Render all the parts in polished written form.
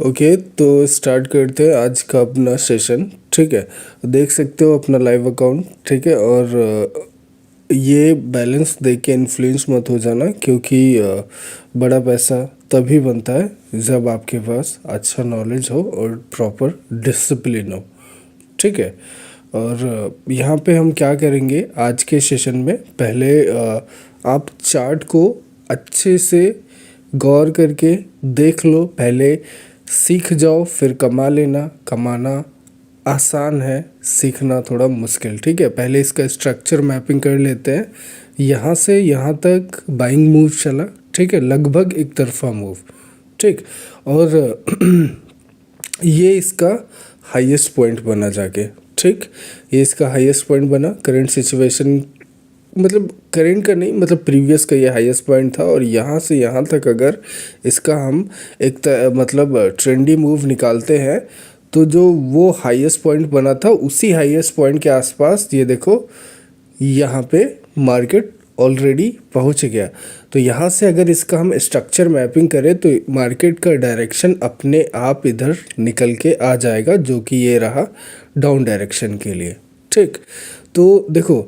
Okay, तो start करते हैं आज का अपना सेशन। ठीक है, देख सकते हो अपना लाइव अकाउंट। ठीक है, और ये बैलेंस देख के इन्फ्लुएंस मत हो जाना, क्योंकि बड़ा पैसा तभी बनता है जब आपके पास अच्छा नॉलेज हो और प्रॉपर डिसिप्लिन हो। ठीक है, और यहाँ पे हम क्या करेंगे आज के सेशन में, पहले आप चार्ट को अच्छे से गौर करके देख लो, पहले सीख जाओ फिर कमा लेना। कमाना आसान है, सीखना थोड़ा मुश्किल। ठीक है, पहले इसका स्ट्रक्चर मैपिंग कर लेते हैं। यहाँ से यहाँ तक बाइंग मूव चला। ठीक है, लगभग एक तरफा मूव। ठीक, और ये इसका हाईएस्ट पॉइंट बना जाके। ठीक, ये इसका हाईएस्ट पॉइंट बना। करंट सिचुएशन मतलब करंट का नहीं, मतलब प्रीवियस का ये हाईएस्ट पॉइंट था, और यहाँ से यहाँ तक अगर इसका हम एक मतलब ट्रेंडी मूव निकालते हैं तो जो वो हाईएस्ट पॉइंट बना था उसी हाईएस्ट पॉइंट के आसपास ये देखो यहाँ पे मार्केट ऑलरेडी पहुँच गया। तो यहाँ से अगर इसका हम स्ट्रक्चर मैपिंग करें तो मार्केट का डायरेक्शन अपने आप इधर निकल के आ जाएगा, जो कि ये रहा डाउन डायरेक्शन के लिए। ठीक, तो देखो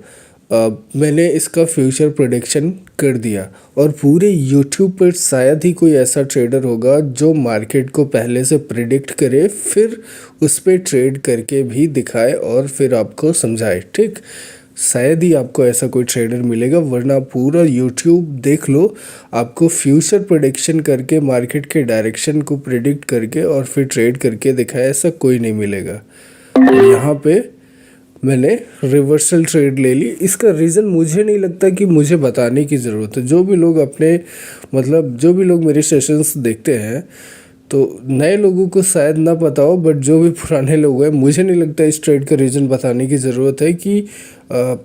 मैंने इसका फ्यूचर प्रेडिक्शन कर दिया, और पूरे यूट्यूब पर शायद ही कोई ऐसा ट्रेडर होगा जो मार्केट को पहले से प्रेडिक्ट करे, फिर उस पर ट्रेड करके भी दिखाए और फिर आपको समझाए। ठीक, शायद ही आपको ऐसा कोई ट्रेडर मिलेगा, वरना पूरा यूट्यूब देख लो, आपको फ्यूचर प्रेडिक्शन करके मार्केट के डायरेक्शन को प्रेडिक्ट करके और फिर ट्रेड करके दिखाए, ऐसा कोई नहीं मिलेगा। यहाँ पे मैंने रिवर्सल ट्रेड ले ली। इसका रीज़न मुझे नहीं लगता कि मुझे बताने की ज़रूरत है। जो भी लोग अपने मतलब जो भी लोग मेरे सेशंस देखते हैं, तो नए लोगों को शायद ना पता हो, बट जो भी पुराने लोग हैं, मुझे नहीं लगता इस ट्रेड का रीज़न बताने की ज़रूरत है कि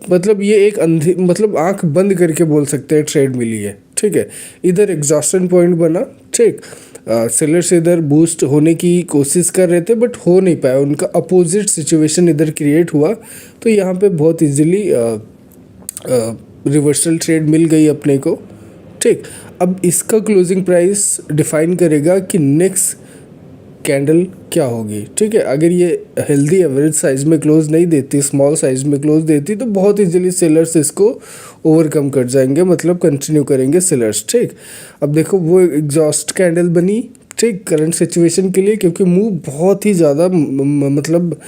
मतलब ये एक अंधी मतलब आंख बंद करके बोल सकते हैं ट्रेड मिली है। ठीक है, इधर एग्जॉस्शन पॉइंट बना। ठीक, सेलर्स इधर बूस्ट होने की कोशिश कर रहे थे बट हो नहीं पाया, उनका अपोजिट सिचुएशन इधर क्रिएट हुआ, तो यहाँ पे बहुत इजीली रिवर्सल ट्रेड मिल गई अपने को। ठीक, अब इसका क्लोजिंग प्राइस डिफाइन करेगा कि नेक्स्ट कैंडल क्या होगी। ठीक है, अगर ये हेल्दी एवरेज साइज में क्लोज नहीं देती, स्मॉल साइज में क्लोज देती, तो बहुत इजीली सेलर्स इसको ओवरकम कर जाएंगे, मतलब कंटिन्यू करेंगे सेलर्स। ठीक, अब देखो वो एग्जॉस्ट कैंडल बनी। ठीक, करंट सिचुएशन के लिए, क्योंकि मूव बहुत ही ज़्यादा मतलब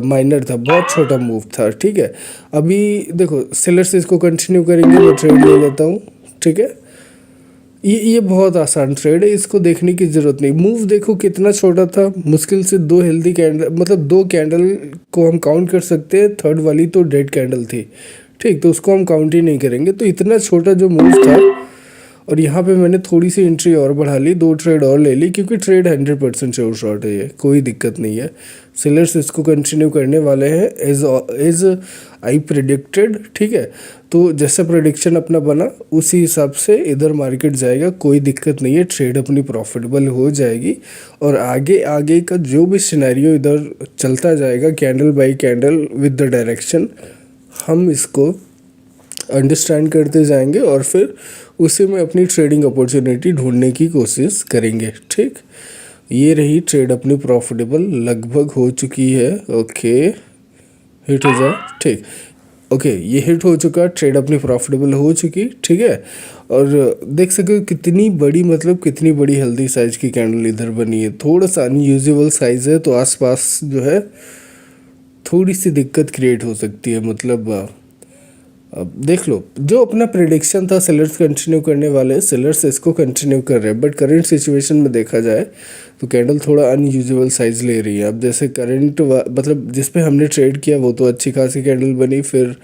माइनर था, बहुत छोटा मूव था। ठीक है, अभी देखो सेलर्स इसको कंटिन्यू करेंगे, मैं ट्रेड ले लेता हूँ। ठीक है, ये बहुत आसान ट्रेड है, इसको देखने की ज़रूरत नहीं। मूव देखो कितना छोटा था, मुश्किल से दो हेल्दी कैंडल, मतलब दो कैंडल को हम काउंट कर सकते हैं, थर्ड वाली तो डेड कैंडल थी। ठीक, तो उसको हम काउंट ही नहीं करेंगे। तो इतना छोटा जो मूव था, और यहाँ पे मैंने थोड़ी सी एंट्री और बढ़ा ली, दो ट्रेड और ले ली, क्योंकि ट्रेड 100% श्योर शॉर्ट है, ये कोई दिक्कत नहीं है। सेलर्स इसको कंटिन्यू करने वाले हैं एज आई प्रिडिक्टेड। ठीक है, तो जैसा प्रेडिक्शन अपना बना उसी हिसाब से इधर मार्केट जाएगा, कोई दिक्कत नहीं है, ट्रेड अपनी प्रॉफिटेबल हो जाएगी। और आगे आगे का जो भी सिनेरियो इधर चलता जाएगा candle bye candle with the direction, हम इसको अंडरस्टैंड करते जाएंगे और फिर उसी में अपनी ट्रेडिंग अपॉर्चुनिटी ढूंढने की कोशिश करेंगे। ठीक, ये रही ट्रेड अपनी प्रॉफिटेबल लगभग हो चुकी है। ओके, हिट हो जाए। ठीक, ओके, ये हिट हो चुका, ट्रेड अपनी प्रॉफिटेबल हो चुकी। ठीक है, और देख सके कितनी बड़ी, मतलब कितनी बड़ी हेल्दी साइज की कैंडल इधर बनी है। थोड़ा सा अनयूजुअल साइज है, तो आसपास जो है थोड़ी सी दिक्कत क्रिएट हो सकती है। मतलब अब देख लो, जो अपना प्रेडिक्शन था सेलर्स कंटिन्यू करने वाले, सेलर्स इसको कंटिन्यू कर रहे हैं, बट करंट सिचुएशन में देखा जाए तो कैंडल थोड़ा अनयूजुअल साइज ले रही है। अब जैसे करंट मतलब जिस पे हमने ट्रेड किया वो तो अच्छी खासी कैंडल बनी, फिर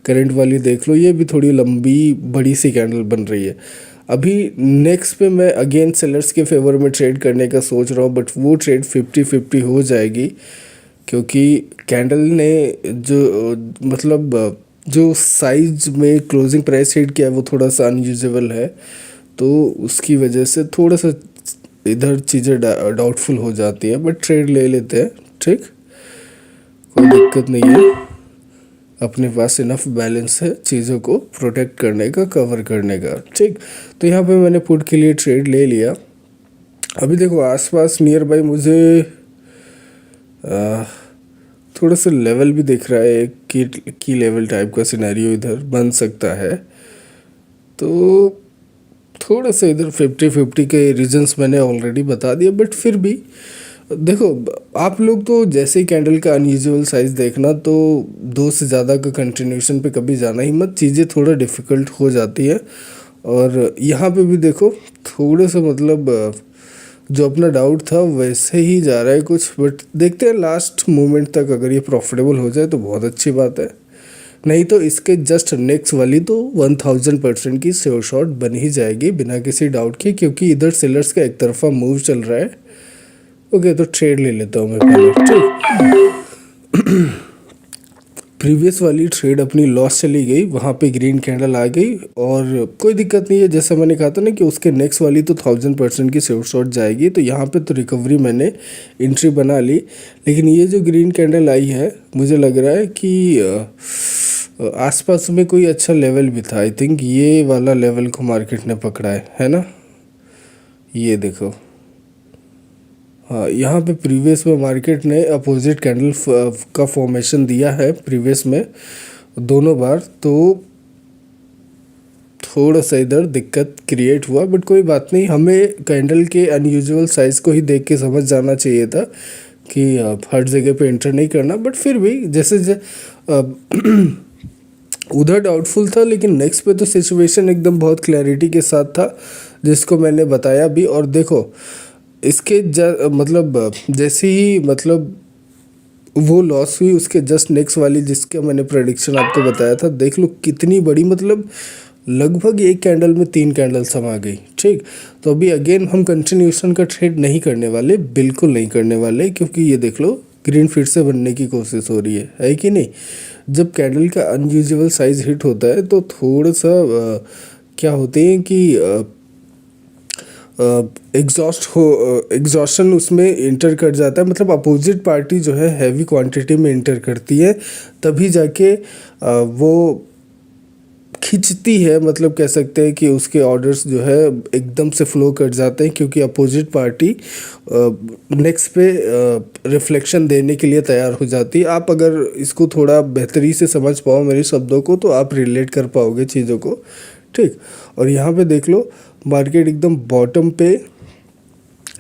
करंट वाली देख लो, ये भी थोड़ी लंबी बड़ी सी कैंडल बन रही है। अभी नेक्स्ट पे मैं अगेन सेलर्स के फेवर में ट्रेड करने का सोच रहा हूँ, बट वो ट्रेड 50-50 हो जाएगी, क्योंकि कैंडल ने जो मतलब जो साइज में क्लोजिंग प्राइस हिट किया है वो थोड़ा सा अनयूजुअल है, तो उसकी वजह से थोड़ा सा इधर चीज़ें डाउटफुल हो जाती है, बट ट्रेड ले लेते हैं। ठीक, कोई दिक्कत नहीं है, अपने पास इनफ बैलेंस है चीज़ों को प्रोटेक्ट करने का, कवर करने का। ठीक, तो यहाँ पे मैंने पुट के लिए ट्रेड ले लिया, अभी देखो आसपास नियर बाई मुझे आ, थोड़ा सा लेवल भी दिख रहा है, की लेवल टाइप का सिनेरियो इधर बन सकता है। तो थोड़ा सा इधर 50-50 के रीजंस मैंने ऑलरेडी बता दिया, बट फिर भी देखो, आप लोग तो जैसे ही कैंडल का अनयूजुअल साइज देखना तो दो से ज़्यादा का कंटिन्यूशन पे कभी जाना ही मत, चीज़ें थोड़ा डिफ़िकल्ट हो जाती है। और यहाँ पे भी देखो थोड़ा सा मतलब जो अपना डाउट था वैसे ही जा रहा है कुछ, बट देखते हैं लास्ट मोमेंट तक अगर ये प्रॉफिटेबल हो जाए तो बहुत अच्छी बात है, नहीं तो इसके जस्ट नेक्स्ट वाली तो 1000% की श्योर शॉट बन ही जाएगी बिना किसी डाउट के, क्योंकि इधर सेलर्स का एक तरफा मूव चल रहा है। ओके, तो ट्रेड ले लेता हूँ मैं पहले, ठीक। प्रीवियस वाली ट्रेड अपनी लॉस चली गई, वहाँ पे ग्रीन कैंडल आ गई और कोई दिक्कत नहीं है, जैसा मैंने कहा था ना कि उसके नेक्स्ट वाली तो 1000% की सेफ शॉट जाएगी, तो यहाँ पे तो रिकवरी मैंने एंट्री बना ली। लेकिन ये जो ग्रीन कैंडल आई है मुझे लग रहा है कि आसपास में कोई अच्छा लेवल भी था, आई थिंक ये वाला लेवल को मार्केट ने पकड़ा है ना, ये देखो। हाँ, यहाँ पे प्रीवियस में मार्केट ने अपोजिट कैंडल का फॉर्मेशन दिया है प्रीवियस में दोनों बार, तो थोड़ा सा इधर दिक्कत क्रिएट हुआ, बट कोई बात नहीं, हमें कैंडल के अनयूजुअल साइज को ही देख के समझ जाना चाहिए था कि हर जगह पे एंटर नहीं करना। बट फिर भी जैसे उधर डाउटफुल था, लेकिन नेक्स्ट पे तो सिचुएशन एकदम बहुत क्लैरिटी के साथ था, जिसको मैंने बताया भी। और देखो इसके मतलब जैसे ही मतलब वो लॉस हुई उसके जस्ट नेक्स्ट वाली जिसका मैंने प्रेडिक्शन आपको बताया था, देख लो कितनी बड़ी, मतलब लगभग एक कैंडल में 3 कैंडल समा गई, ठीक। तो अभी अगेन हम कंटिन्यूशन का ट्रेड नहीं करने वाले, बिल्कुल नहीं करने वाले, क्योंकि ये देख लो ग्रीन फिर से बनने की कोशिश हो रही है कि नहीं। जब कैंडल का अनयूजुअल साइज हिट होता है तो थोड़ा सा क्या होते हैं कि एग्जॉस्शन उसमें इंटर कर जाता है, मतलब अपोजिट पार्टी जो है हैवी क्वांटिटी में इंटर करती है, तभी जाके वो खिंचती है, मतलब कह सकते हैं कि उसके ऑर्डर्स जो है एकदम से फ्लो कर जाते हैं, क्योंकि अपोजिट पार्टी नेक्स्ट पे रिफ्लेक्शन देने के लिए तैयार हो जाती है। आप अगर इसको थोड़ा बेहतरी से समझ पाओ मेरे शब्दों को तो आप रिलेट कर पाओगे चीज़ों को, ठीक। और यहाँ पे देख लो मार्केट एकदम बॉटम पे,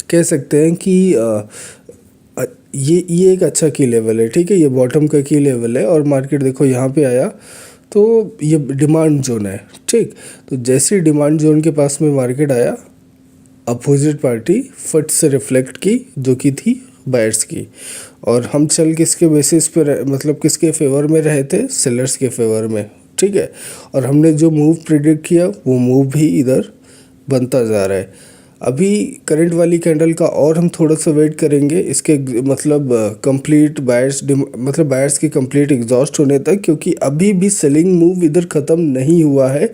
कह सकते हैं कि ये एक अच्छा की लेवल है, ठीक है, ये बॉटम का की लेवल है। और मार्केट देखो यहाँ पे आया तो ये डिमांड जोन है, ठीक। तो जैसे डिमांड जोन के पास में मार्केट आया, अपोजिट पार्टी फट से रिफ्लेक्ट की, जो कि थी बायर्स की। और हम चल किसके बेसिस पे मतलब किसके फेवर में रहे थे, सेलर्स के फेवर में, ठीक है। और हमने जो मूव प्रिडिक्ट किया वो मूव भी इधर बनता जा रहा है। अभी करंट वाली कैंडल का और हम थोड़ा सा वेट करेंगे, इसके मतलब कंप्लीट बायर्स मतलब बायर्स की कंप्लीट एग्जॉस्ट होने तक, क्योंकि अभी भी सेलिंग मूव इधर ख़त्म नहीं हुआ है।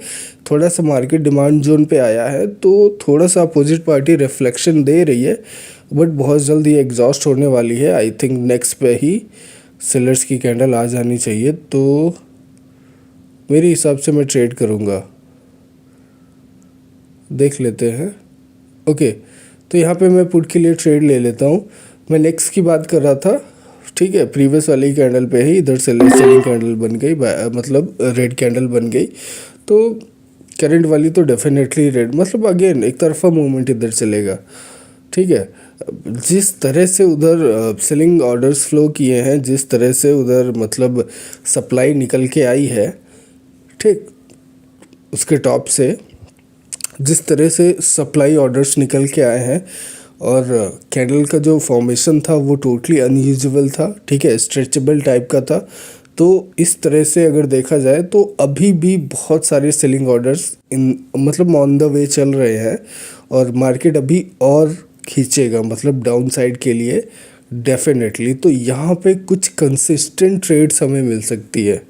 थोड़ा सा मार्केट डिमांड जोन पे आया है, तो थोड़ा सा अपोजिट पार्टी रिफ्लेक्शन दे रही है, बट बहुत जल्द ये एग्जॉस्ट होने वाली है। आई थिंक नेक्स्ट पे ही सेलर्स की कैंडल आ जानी चाहिए, तो मेरे हिसाब से मैं ट्रेड करूँगा, देख लेते हैं। ओके, तो यहाँ पे मैं पुट के लिए ट्रेड ले लेता हूँ। मैं नेक्स्ट की बात कर रहा था, ठीक है, प्रीवियस वाली कैंडल पे ही इधर से सेलिंग कैंडल बन गई, मतलब रेड कैंडल बन गई। तो करंट वाली तो डेफिनेटली रेड, मतलब अगेन एक तरफा मूवमेंट इधर चलेगा, ठीक है। जिस तरह से उधर सेलिंग ऑर्डर्स फ्लो किए हैं, जिस तरह से उधर मतलब सप्लाई निकल के आई है, ठीक, उसके टॉप से जिस तरह से सप्लाई ऑर्डर्स निकल के आए हैं, और कैंडल का जो फॉर्मेशन था वो टोटली अनयूजुअल था, ठीक है, स्ट्रेचेबल टाइप का था। तो इस तरह से अगर देखा जाए तो अभी भी बहुत सारे सेलिंग ऑर्डर्स मतलब ऑन द वे चल रहे हैं, और मार्केट अभी और खींचेगा, मतलब डाउन साइड के लिए डेफिनेटली। तो यहाँ पे कुछ कंसिस्टेंट ट्रेड्स हमें मिल सकती है,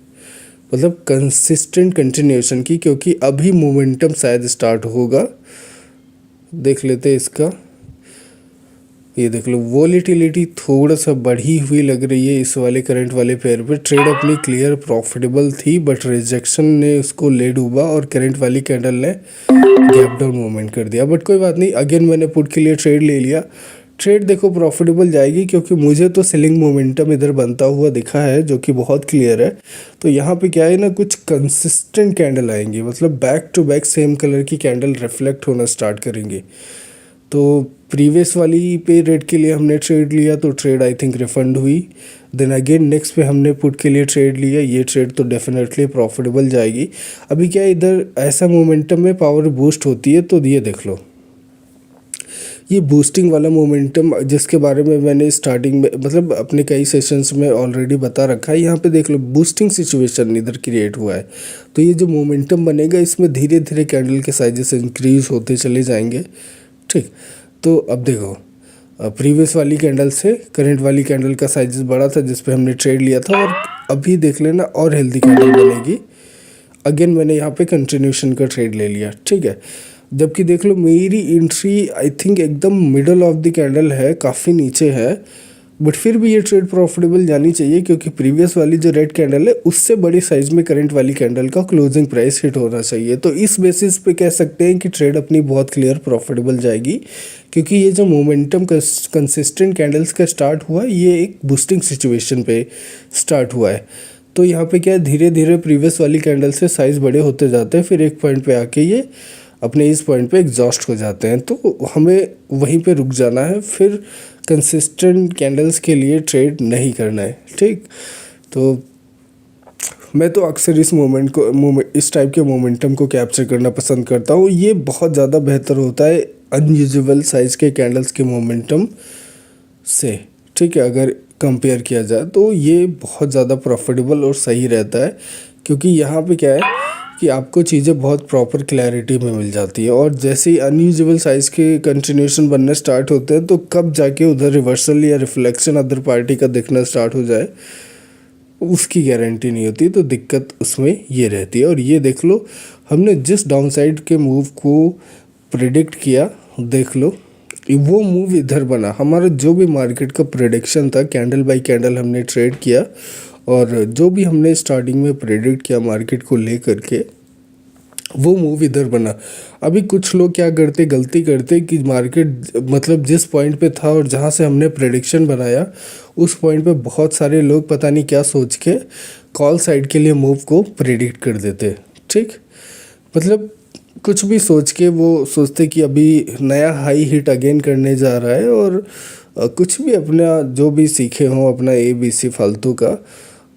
मतलब कंसिस्टेंट कंटिन्यूशन की, क्योंकि अभी मोमेंटम शायद स्टार्ट होगा। देख लेते हैं इसका। ये देख लो वॉलीटिलिटी थोड़ा सा बढ़ी हुई लग रही है इस वाले करंट वाले पेयर पे। ट्रेड अपनी क्लियर प्रॉफिटेबल थी बट रिजेक्शन ने उसको ले डूबा और करंट वाली कैंडल ने गैप डाउन मूवमेंट कर दिया। बट कोई बात नहीं, अगेन मैंने पुट के लिए ट्रेड ले लिया। ट्रेड देखो प्रॉफिटेबल जाएगी क्योंकि मुझे तो सेलिंग मोमेंटम इधर बनता हुआ दिखा है जो कि बहुत क्लियर है। तो यहाँ पे क्या है ना, कुछ कंसिस्टेंट कैंडल आएंगी, मतलब back to back same colour की कैंडल रिफ्लेक्ट होना स्टार्ट करेंगी। तो प्रीवियस वाली पे रेट के लिए हमने ट्रेड लिया तो ट्रेड आई थिंक रिफंड हुई। देन अगेन नेक्स्ट पे हमने पुट के लिए ट्रेड लिया, ये ट्रेड तो डेफिनेटली प्रॉफिटेबल जाएगी। अभी क्या इधर ऐसा मोमेंटम में पावर बूस्ट होती है, तो ये देख लो ये बूस्टिंग वाला मोमेंटम जिसके बारे में मैंने स्टार्टिंग में मतलब अपने कई सेशंस में ऑलरेडी बता रखा है। यहाँ पे देख लो बूस्टिंग सिचुएशन इधर क्रिएट हुआ है। तो ये जो मोमेंटम बनेगा इसमें धीरे धीरे कैंडल के साइजेस इंक्रीज होते चले जाएंगे। ठीक, तो अब देखो प्रीवियस वाली कैंडल से करंट वाली कैंडल का साइजेस बड़ा था जिस पे हमने ट्रेड लिया था, और अभी देख लेना और हेल्दी कैंडल बनेगी। अगेन मैंने यहाँ पे कंटिन्यूशन का ट्रेड ले लिया। ठीक है, जबकि देख लो मेरी एंट्री आई थिंक एकदम मिडल ऑफ द कैंडल है, काफ़ी नीचे है, बट फिर भी ये ट्रेड प्रॉफिटेबल जानी चाहिए क्योंकि प्रीवियस वाली जो रेड कैंडल है उससे बड़ी साइज में करंट वाली कैंडल का क्लोजिंग प्राइस हिट होना चाहिए। तो इस बेसिस पे कह सकते हैं कि ट्रेड अपनी बहुत क्लियर प्रॉफिटेबल जाएगी क्योंकि ये जो मोमेंटम कंसिस्टेंट कैंडल्स का स्टार्ट हुआ ये एक बूस्टिंग सिचुएशन पे स्टार्ट हुआ है। तो यहाँ पे क्या है, धीरे धीरे प्रीवियस वाली कैंडल से साइज़ बड़े होते जाते हैं, फिर एक पॉइंट पे आके ये अपने इस पॉइंट पे एग्जॉस्ट हो जाते हैं। तो हमें वहीं पे रुक जाना है, फिर कंसिस्टेंट कैंडल्स के लिए ट्रेड नहीं करना है। ठीक, तो मैं तो अक्सर इस टाइप के मोमेंटम को कैप्चर करना पसंद करता हूँ। ये बहुत ज़्यादा बेहतर होता है अनयूजुअल साइज़ के कैंडल्स के मोमेंटम से। ठीक है, अगर कंपेयर किया जाए तो ये बहुत ज़्यादा प्रॉफिटेबल और सही रहता है क्योंकि यहाँ पे क्या है कि आपको चीज़ें बहुत प्रॉपर क्लैरिटी में मिल जाती है, और जैसे ही अनयूजुअल साइज़ के कंटिन्यूशन बनने स्टार्ट होते हैं तो कब जाके उधर रिवर्सल या रिफ्लेक्शन अदर पार्टी का दिखना स्टार्ट हो जाए उसकी गारंटी नहीं होती। तो दिक्कत उसमें ये रहती है। और ये देख लो हमने जिस डाउन साइड के मूव को प्रिडिक्ट किया, देख लो वो मूव इधर बना। हमारा जो भी मार्केट का प्रेडिक्शन था कैंडल बाय कैंडल हमने ट्रेड किया, और जो भी हमने स्टार्टिंग में प्रेडिक्ट किया मार्केट को लेकर के वो मूव इधर बना। अभी कुछ लोग क्या करते, गलती करते कि मार्केट मतलब जिस पॉइंट पे था और जहाँ से हमने प्रेडिक्शन बनाया उस पॉइंट पे बहुत सारे लोग पता नहीं क्या सोच के कॉल साइड के लिए मूव को प्रेडिक्ट कर देते। ठीक, मतलब कुछ भी सोच के वो सोचते कि अभी नया हाई हिट अगेन करने जा रहा है, और कुछ भी अपना जो भी सीखे हों अपना ABC फालतू का,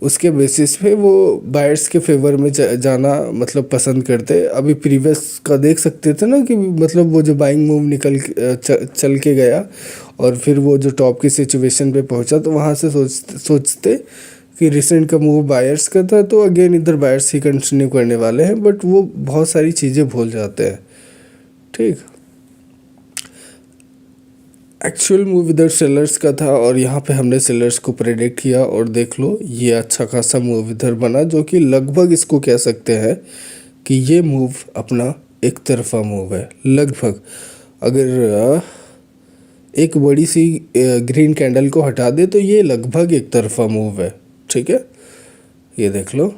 उसके बेसिस पे वो बायर्स के फेवर में जाना मतलब पसंद करते। अभी प्रीवियस का देख सकते थे ना कि मतलब वो जो बाइंग मूव चल के गया और फिर वो जो टॉप की सिचुएशन पे पहुंचा तो वहाँ से सोचते कि रिसेंट का मूव बायर्स का था तो अगेन इधर बायर्स ही कंटिन्यू करने वाले हैं, बट वो बहुत सारी चीज़ें भूल जाते हैं। ठीक, एक्चुअल मूव इधर सेलर्स का था और यहाँ पे हमने सेलर्स को प्रेडिक्ट किया, और देख लो ये अच्छा खासा मूव इधर बना जो कि लगभग इसको कह सकते हैं कि ये मूव अपना एक तरफा मूव है लगभग। अगर एक बड़ी सी ग्रीन कैंडल को हटा दे तो ये लगभग एक तरफा मूव है। ठीक है, ये देख लो,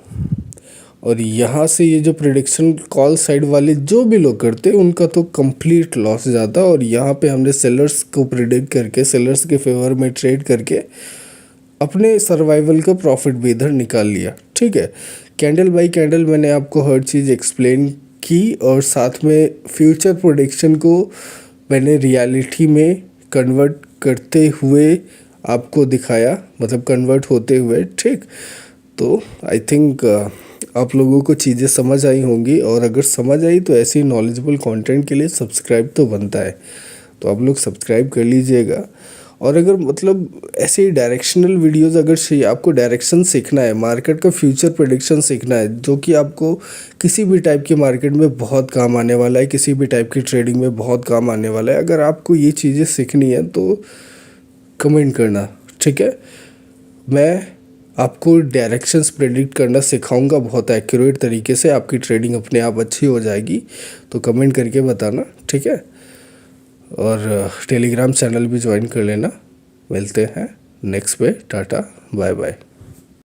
और यहाँ से ये जो प्रेडिक्शन कॉल साइड वाले जो भी लोग करते हैं उनका तो कंप्लीट लॉस जाता। और यहाँ पे हमने सेलर्स को प्रेडिक्ट करके सेलर्स के फेवर में ट्रेड करके अपने सर्वाइवल का प्रॉफिट भी इधर निकाल लिया। ठीक है, कैंडल बाय कैंडल मैंने आपको हर चीज़ एक्सप्लेन की, और साथ में फ्यूचर प्रेडिक्शन को मैंने रियलिटी में कन्वर्ट करते हुए आपको दिखाया, मतलब कन्वर्ट होते हुए। ठीक, तो आई थिंक आप लोगों को चीज़ें समझ आई होंगी, और अगर समझ आई तो ऐसी नॉलेजेबल कंटेंट के लिए सब्सक्राइब तो बनता है, तो आप लोग सब्सक्राइब कर लीजिएगा। और अगर मतलब ऐसे डायरेक्शनल वीडियोस अगर चाहिए, आपको डायरेक्शन सीखना है, मार्केट का फ्यूचर प्रेडिक्शन सीखना है जो कि आपको किसी भी टाइप के मार्केट में बहुत काम आने वाला है, किसी भी टाइप की ट्रेडिंग में बहुत काम आने वाला है, अगर आपको ये चीज़ें सीखनी है तो कमेंट करना। ठीक है, मैं आपको डायरेक्शंस प्रेडिक्ट करना सिखाऊंगा बहुत एक्यूरेट तरीके से, आपकी ट्रेडिंग अपने आप अच्छी हो जाएगी। तो कमेंट करके बताना। ठीक है, और टेलीग्राम चैनल भी ज्वाइन कर लेना। मिलते हैं नेक्स्ट पे। Tata bye bye.